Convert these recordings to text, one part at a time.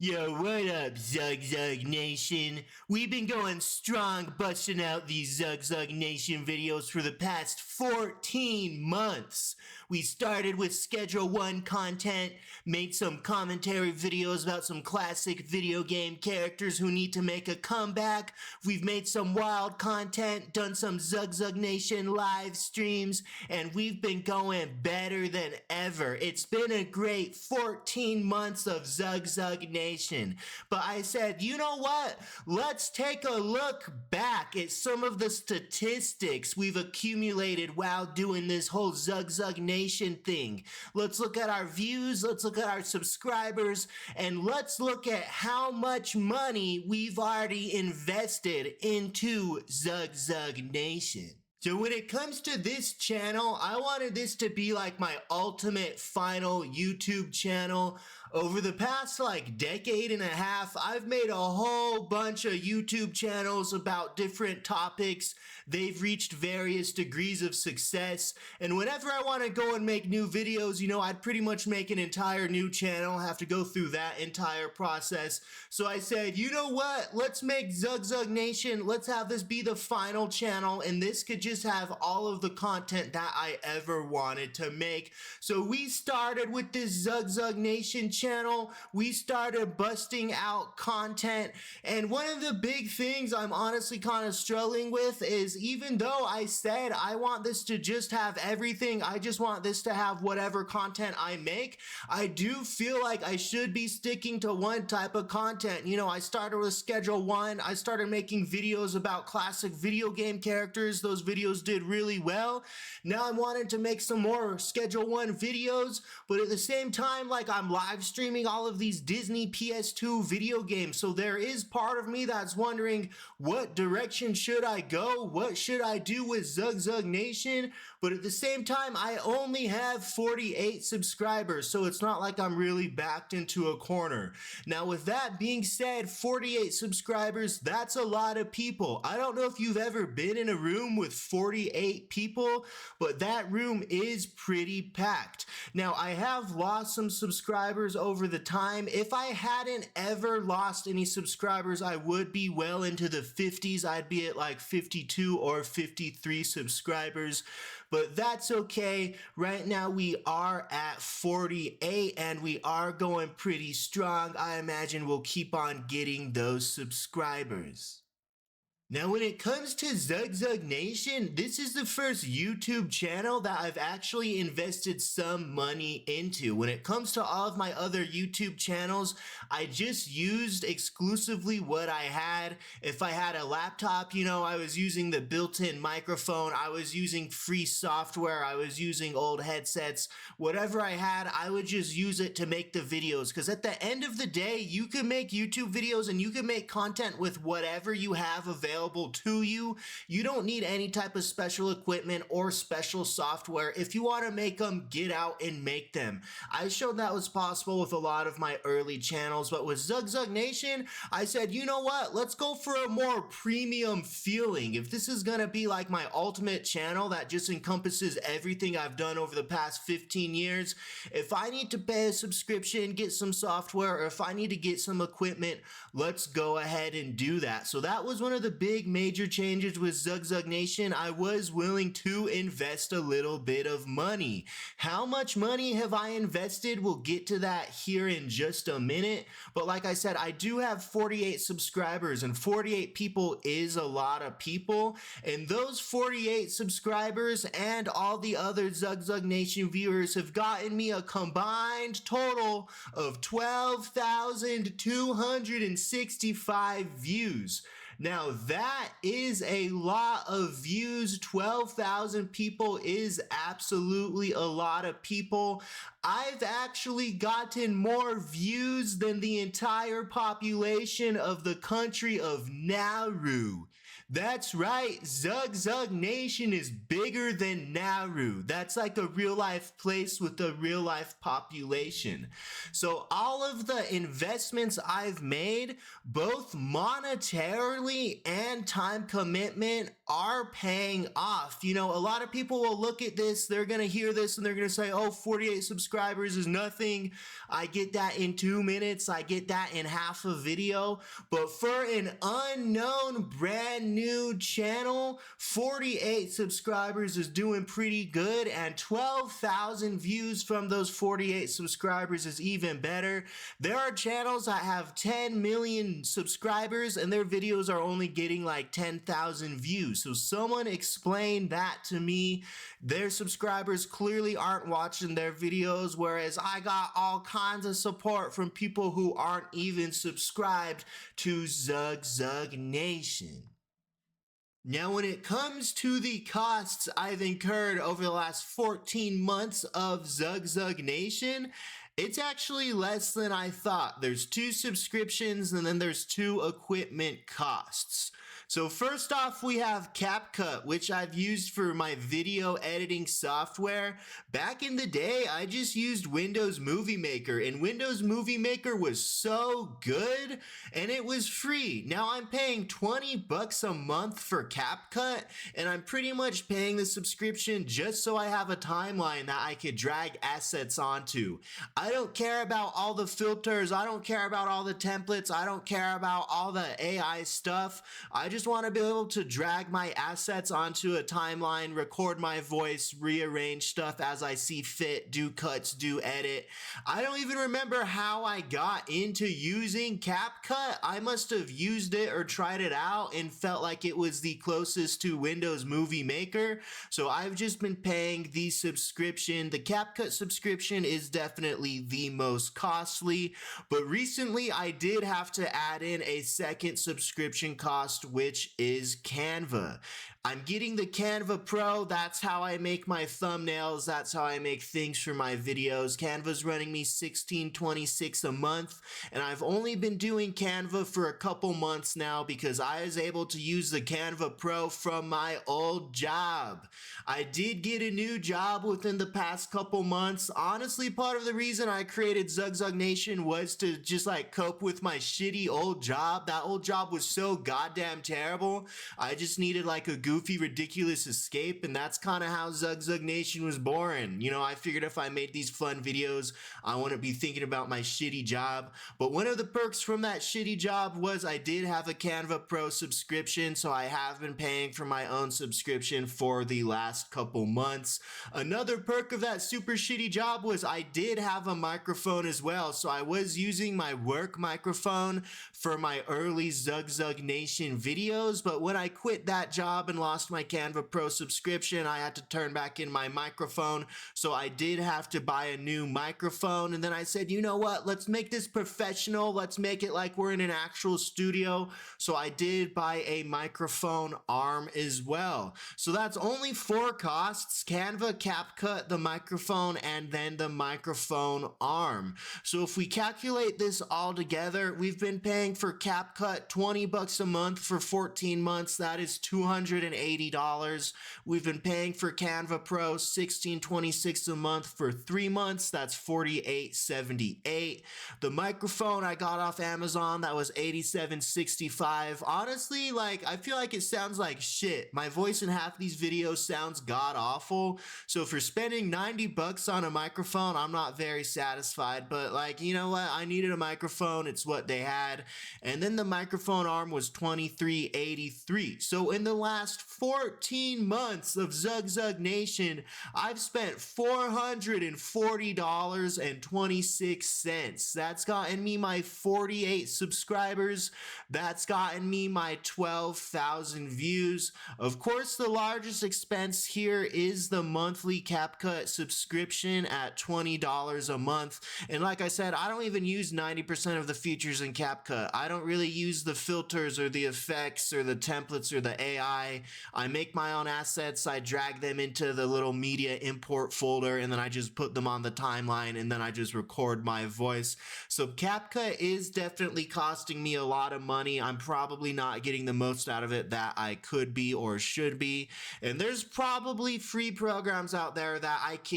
Yo, what up, ZUGZUG Nation? We've been going strong busting out these ZUGZUG Nation videos for the past 14 months. We started with Schedule 1 content, made some commentary videos about some classic video game characters who need to make a comeback. We've made some wild content, done some ZUGZUG Nation live streams, and we've been going better than ever. It's been a great 14 months of ZUGZUG Nation. But I said, you know what? Let's take a look back at some of the statistics we've accumulated while doing this whole ZUGZUG Nation thing. Let's look at our views, let's look at our subscribers, and let's look at how much money we've already invested into ZUGZUG Nation. So when it comes to this channel, I wanted this to be like my ultimate final YouTube channel. Over the past decade and a half, I've made a whole bunch of YouTube channels about different topics. They've reached various degrees of success. And whenever I want to go and make new videos, I'd pretty much make an entire new channel, have to go through that entire process. So I said, you know what? Let's make ZUGZUG Nation. Let's have this be the final channel. And this could just have all of the content that I ever wanted to make. So we started with this ZUGZUG Nation channel. We started busting out content, and one of the big things I'm honestly kind of struggling with is, even though I said I want this to just have everything, I just want this to have whatever content I make, I do feel like I should be sticking to one type of content. I started with Schedule 1. I started making videos about classic video game characters. Those videos did really well. Now I'm wanting to make some more Schedule 1 videos, but at the same time, I'm live streaming all of these Disney PS2 video games. So there is part of me that's wondering, what direction should I go? What should I do with ZUGZUG Nation? But at the same time, I only have 48 subscribers, so it's not like I'm really backed into a corner. Now, with that being said, 48 subscribers, that's a lot of people. I don't know if you've ever been in a room with 48 people, but that room is pretty packed. Now, I have lost some subscribers over the time. If I hadn't ever lost any subscribers, I would be well into the 50s. I'd be at 52 or 53 subscribers. But that's okay. Right now we are at 48 and we are going pretty strong. I imagine we'll keep on getting those subscribers. Now, when it comes to ZUGZUG Nation, this is the first YouTube channel that I've actually invested some money into. When it comes to all of my other YouTube channels, I just used exclusively what I had. If I had a laptop, I was using the built-in microphone, I was using free software, I was using old headsets. Whatever I had, I would just use it to make the videos. Because at the end of the day, you can make YouTube videos and you can make content with whatever you have available to you. You don't need any type of special equipment or special software. If you want to make them, get out and make them. I showed that was possible with a lot of my early channels, but with ZUGZUG Nation, I said, you know what? Let's go for a more premium feeling. If this is gonna be like my ultimate channel that just encompasses everything I've done over the past 15 years, if I need to pay a subscription, get some software, or if I need to get some equipment, let's go ahead and do that. So that was one of the big major changes with ZUGZUG Nation. I was willing to invest a little bit of money. How much money have I invested? We'll get to that here in just a minute. But like I said, I do have 48 subscribers, and 48 people is a lot of people. And those 48 subscribers and all the other ZUGZUG Nation viewers have gotten me a combined total of 12,265 views. Now that is a lot of views. 12,000 people is absolutely a lot of people. I've actually gotten more views than the entire population of the country of Nauru. That's right, ZUGZUG Nation is bigger than Nauru. That's like a real life place with a real life population. So all of the investments I've made, both monetarily and time commitment, are paying off. You know, a lot of people will look at this, they're gonna hear this and they're gonna say, oh, 48 subscribers is nothing. I get that in 2 minutes, I get that in half a video. But for an unknown brand new channel, 48 subscribers is doing pretty good, and 12,000 views from those 48 subscribers is even better. There are channels that have 10 million subscribers and their videos are only getting like 10,000 views. So someone explain that to me. Their subscribers clearly aren't watching their videos, whereas I got all kinds of support from people who aren't even subscribed to ZUGZUG Nation. Now, when it comes to the costs I've incurred over the last 14 months of ZUGZUG Nation, it's actually less than I thought. There's 2 subscriptions and then there's 2 equipment costs. So first off, we have CapCut, which I've used for my video editing software. Back in the day, I just used Windows Movie Maker, and Windows Movie Maker was so good and it was free. Now I'm paying 20 bucks a month for CapCut, and I'm pretty much paying the subscription just so I have a timeline that I could drag assets onto. I don't care about all the filters, I don't care about all the templates, I don't care about all the AI stuff. I just want to be able to drag my assets onto a timeline, record my voice, rearrange stuff as I see fit, do cuts, do edit. I don't even remember how I got into using CapCut. I must have used it or tried it out and felt like it was the closest to Windows Movie Maker. So I've just been paying the subscription. The CapCut subscription is definitely the most costly, but recently I did have to add in a second subscription cost, which is Canva. I'm getting the Canva Pro. That's how I make my thumbnails. That's how I make things for my videos. Canva's running me $16.26 a month, and I've only been doing Canva for a couple months now because I was able to use the Canva Pro from my old job. I did get a new job within the past couple months. Honestly, part of the reason I created ZUGZUG Nation was to just like cope with my shitty old job. That old job was so goddamn terrible. I just needed like a goofy, ridiculous escape, and that's kind of how ZUGZUG Nation was born. You know, I figured if I made these fun videos, I wouldn't be thinking about my shitty job. But one of the perks from that shitty job was I did have a Canva Pro subscription, so I have been paying for my own subscription for the last couple months. Another perk of that super shitty job was I did have a microphone as well, so I was using my work microphone for my early ZUGZUG Nation videos, but when I quit that job and lost my Canva Pro subscription, I had to turn back in my microphone, so I did have to buy a new microphone. And then I said, you know what, let's make this professional, let's make it like we're in an actual studio. So I did buy a microphone arm as well. So that's only 4 costs: Canva, CapCut, the microphone, and then the microphone arm. So if we calculate this all together, we've been paying for CapCut 20 bucks a month for 14 months. That is $280. We've been paying for Canva Pro $16.26 a month for 3 months. That's $48.78. The microphone I got off Amazon, that was $87.65. Honestly, like, I feel like it sounds like shit. My voice in half these videos sounds god awful. So for spending 90 bucks on a microphone, I'm not very satisfied, but like, you know what? I needed a microphone. It's what they had. And then the microphone arm was $23.83. So in the last 14 months of ZUGZUG Nation, I've spent $440.26. That's gotten me my 48 subscribers. That's gotten me my 12,000 views. Of course, the largest expense here is the monthly CapCut subscription at $20 a month. And like I said, I don't even use 90% of the features in CapCut. I don't really use the filters or the effects effects or the templates or the AI. I make my own assets, I drag them into the little media import folder, and then I just put them on the timeline, and then I just record my voice. So CapCut is definitely costing me a lot of money. I'm probably not getting the most out of it that I could be or should be. And there's probably free programs out there that I could,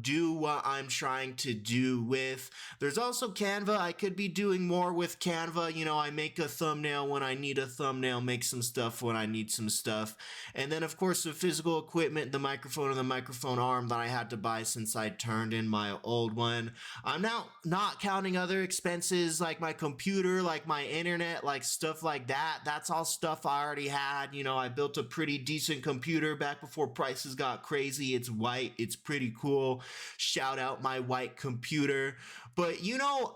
do what I'm trying to do with. There's also Canva. I could be doing more with Canva. I make a thumbnail when I need a thumbnail, make some stuff when I need some stuff. And then, of course, the physical equipment, the microphone and the microphone arm that I had to buy since I turned in my old one. I'm now not counting other expenses like my computer, like my internet, like stuff like that. That's all stuff I already had. I built a pretty decent computer back before prices got crazy. It's white. It's pretty cool. Shout out my white computer. But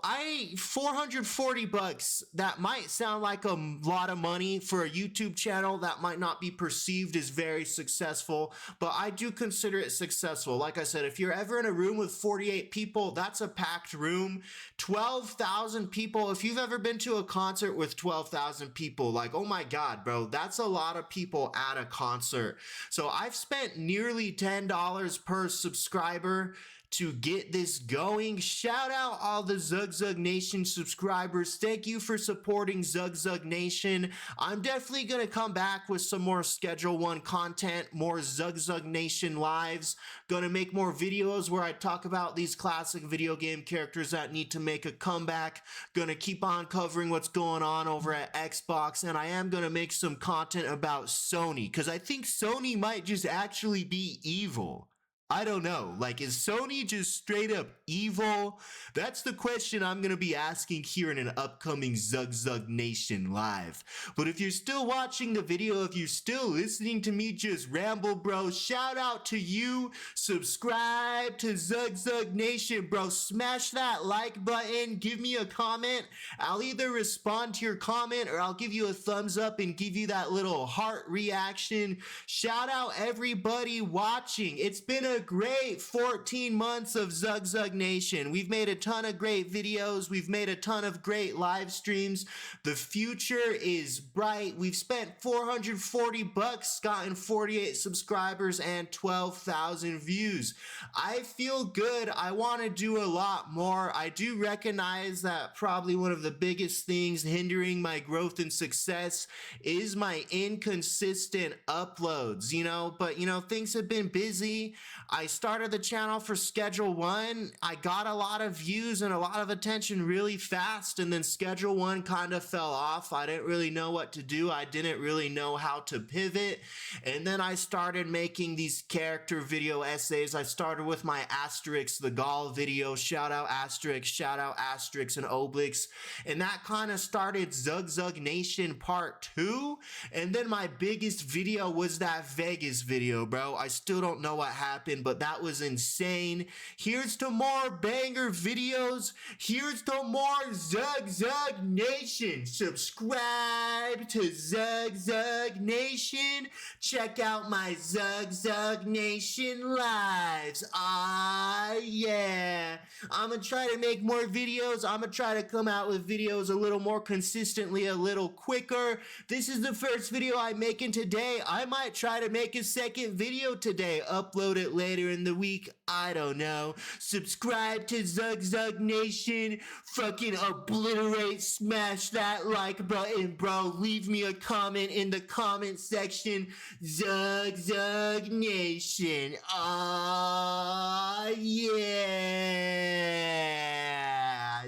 I $440, that might sound like a lot of money for a YouTube channel that might not be perceived as very successful, but I do consider it successful. Like I said, if you're ever in a room with 48 people, that's a packed room. 12,000 people, if you've ever been to a concert with 12,000 people, like, oh my God, bro, that's a lot of people at a concert. So I've spent nearly $10 per subscriber to get this going. Shout out all the ZUGZUG Nation subscribers. Thank you for supporting ZUGZUG Nation. I'm definitely going to come back with some more Schedule 1 content, more ZUGZUG Nation lives. Gonna make more videos where I talk about these classic video game characters that need to make a comeback. Gonna keep on covering what's going on over at Xbox, and I am gonna make some content about Sony, because I think Sony might just actually be evil. I don't know. Like, is Sony just straight up evil? That's the question I'm going to be asking here in an upcoming ZUGZUG Nation live. But if you're still watching the video, if you're still listening to me just ramble, bro, shout out to you. Subscribe to ZUGZUG Nation, bro. Smash that like button. Give me a comment. I'll either respond to your comment or I'll give you a thumbs up and give you that little heart reaction. Shout out everybody watching. It's been a great 14 months of ZUGZUG Nation. We've made a ton of great videos. We've made a ton of great live streams. The future is bright. We've spent $440, gotten 48 subscribers and 12,000 views. I feel good. I want to do a lot more. I do recognize that probably one of the biggest things hindering my growth and success is my inconsistent uploads, but things have been busy. I started the channel for Schedule 1. I got a lot of views and a lot of attention really fast, and then Schedule 1 kind of fell off. I didn't really know what to do. I didn't really know how to pivot. And then I started making these character video essays. I started with my Asterix the Gaul video. Shout out Asterix and Obelix. And that kind of started ZUGZUG Nation Part 2. And then my biggest video was that Vegas video, bro. I still don't know what happened, but that was insane. Here's to more banger videos. Here's to more ZUGZUG Nation. Subscribe to ZUGZUG Nation. Check out my ZUGZUG Nation lives. Ah, yeah. I'm gonna try to make more videos. I'm gonna try to come out with videos a little more consistently, a little quicker. This is the first video I'm making today. I might try to make a second video today, upload it later in the week. I don't know. Subscribe to ZUGZUG Nation. Fucking obliterate, smash that like button, bro. Leave me a comment in the comment section. ZUGZUG Nation. Ah, yeah.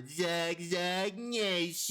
ZUGZUG Nation.